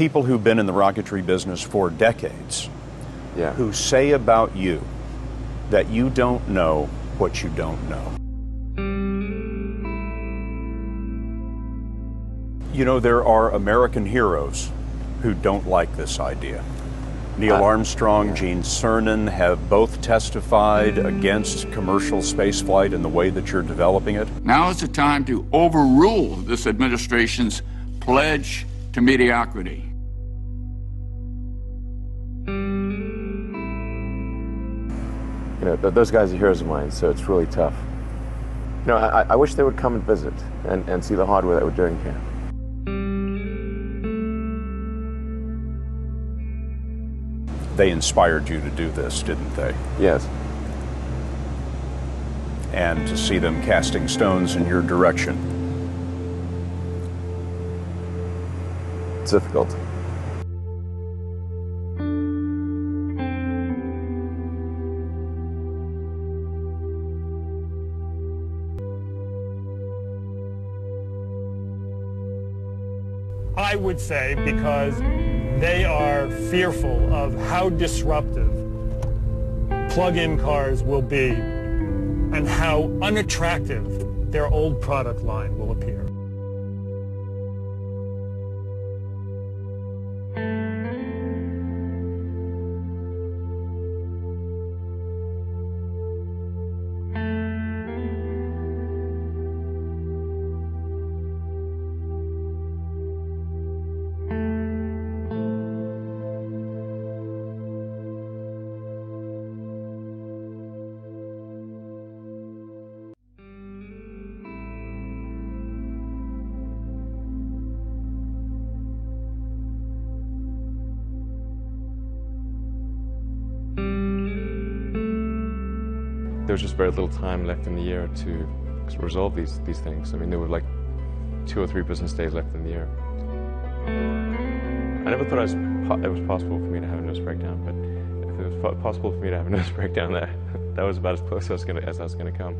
people who've been in the rocketry business for decades, Yeah. who say about you that you don't know what you don't know. You know, there are American heroes who don't like this idea. Neil Armstrong, Gene Cernan have both testified against commercial spaceflight and the way that you're developing it. Now is the time to overrule this administration's pledge to mediocrity. You know, those guys are heroes of mine, so it's really tough. You know, I wish they would come and visit and see the hardware that we're doing here. They inspired you to do this, didn't they? Yes. And to see them casting stones in your direction. It's difficult. I would say because they are fearful of how disruptive plug-in cars will be and how unattractive their old product line will appear. There was just very little time left in the year to resolve these things. I mean, there were like 2 or 3 business days left in the year. I never thought it was possible for me to have a nervous breakdown, but if it was possible for me to have a nervous breakdown, that was about as close as I was going to come.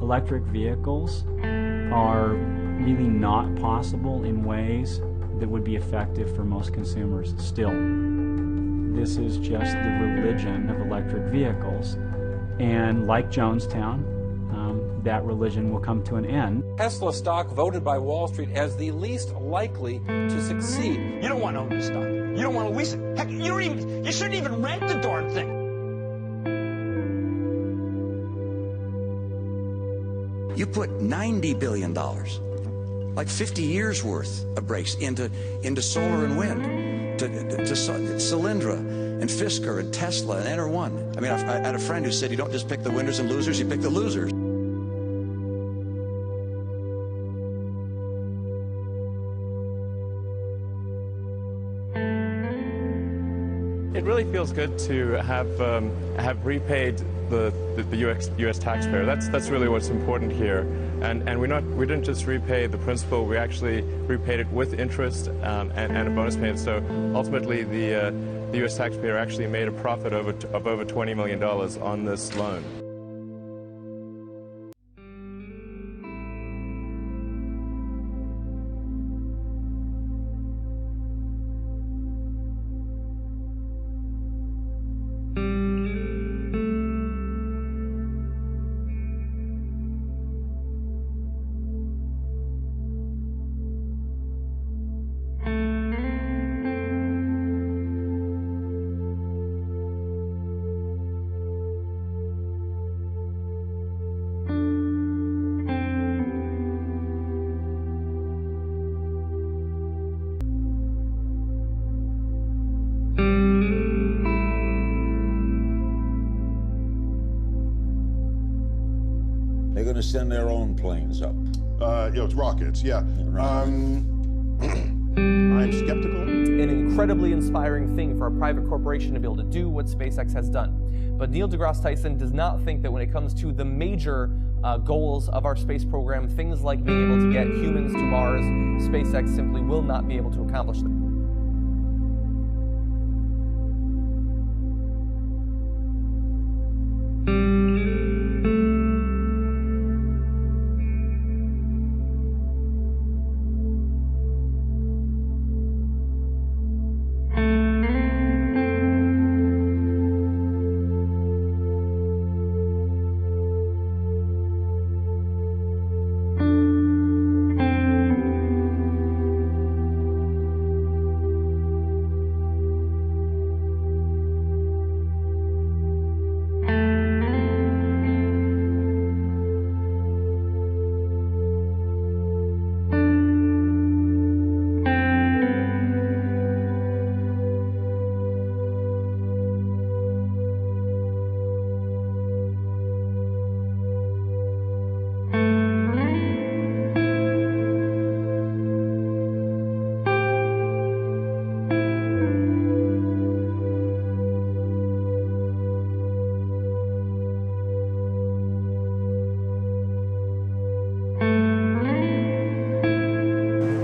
Electric vehicles are really not possible in ways that would be effective for most consumers still. This is just the religion of electric vehicles, and like Jonestown, that religion will come to an end. Tesla stock voted by Wall Street as the least likely to succeed. You don't want to own this stock. You don't want to lease it. Heck, you shouldn't even rent the darn thing. You put $90 billion, like 50 years worth of brakes into solar and wind, to Solyndra and Fisker and Tesla and Enter1. I mean, I had a friend who said you don't just pick the winners and losers, you pick the losers. It really feels good to have repaid the U.S. taxpayer. That's really what's important here. And we didn't just repay the principal. We actually repaid it with interest and a bonus payment. So ultimately, the U.S. taxpayer actually made a profit of over $20 million on this loan. They're going to send their own planes up. It's rockets, yeah. I'm skeptical. An incredibly inspiring thing for a private corporation to be able to do what SpaceX has done. But Neil deGrasse Tyson does not think that when it comes to the major goals of our space program, things like being able to get humans to Mars, SpaceX simply will not be able to accomplish them.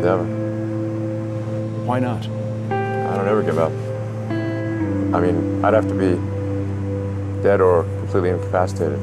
Never. Why not? I don't ever give up. I mean, I'd have to be dead or completely incapacitated.